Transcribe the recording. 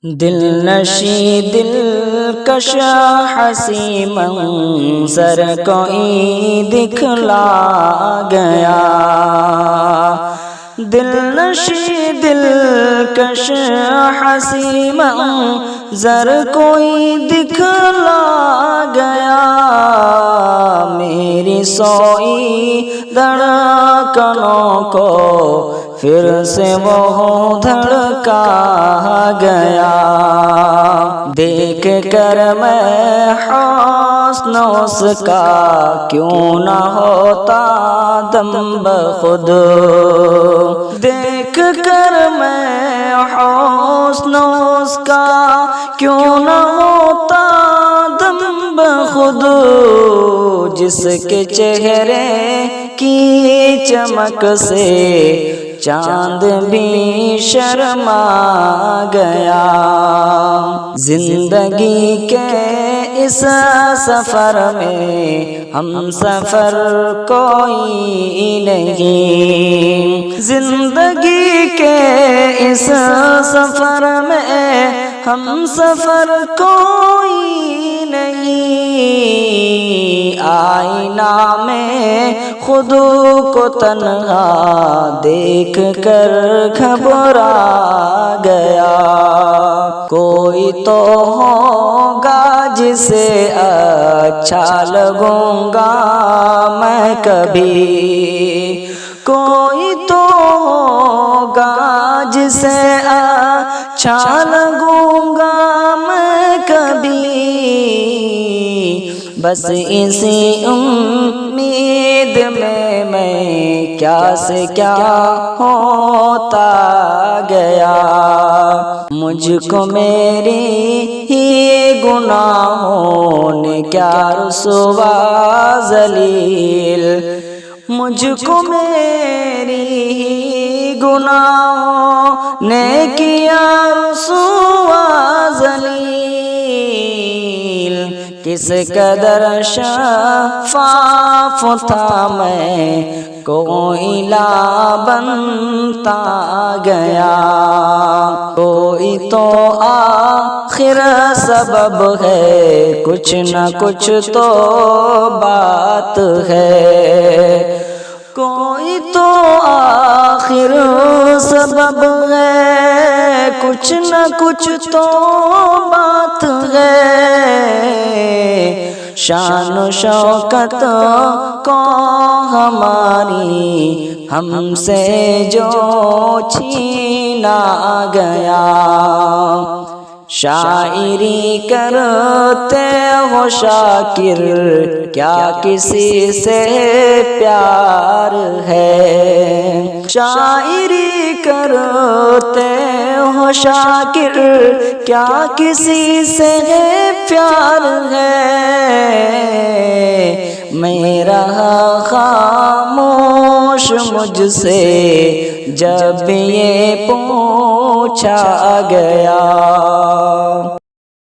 دل نشی دلکش حسی منظر کوئی دکھلا گیا، دل نشی دلکش حسی منظر کوئی دکھلا گیا، میری سوئی دھڑکنوں کو پھر سے وہ دھڑکا گیا، دیکھ کر میں حسن اس کا کیوں نہ ہوتا دم بخود، دیکھ کر میں حسن اس کا کیوں نہ ہوتا دم بخود، جس کے چہرے کی چمک سے چاند بھی شرما گیا، زندگی کے اس سفر میں ہم سفر کوئی نہیں، زندگی کے اس سفر میں ہم سفر کوئی نہیں، آئینہ میں خود کو تنہا دیکھ کر گھبرا گیا، کوئی تو ہوگا جسے اچھا لگوں گا میں کبھی، کوئی تو ہوگا جسے اچھا لگوں گا میں کبھی، بس اسی امید میں کیا سے کیا ہوتا گیا، مجھ کو میری ہی گناہوں نے کیا رسوا ذلیل، مجھ کو میری ہی گناہوں نے کیا رسوا ذلیل، کس قدر شفاف تھا میں کوئلہ بنتا گیا، کوئی تو آخر سبب ہے، کچھ نہ کچھ تو بات ہے، کوئی تو آخر سبب ہے، کچھ نہ کچھ تو بات ہے، شان و شوکت کو ہماری ہم سے جو چھینا گیا، شاعری کرتے ہو شاکر کیا کسی سے پیار ہے، شاعری کرتے ہو شاکر کیا کسی سے پیار ہے، میرا خاموش مجھ سے جب یہ پوچھا گیا۔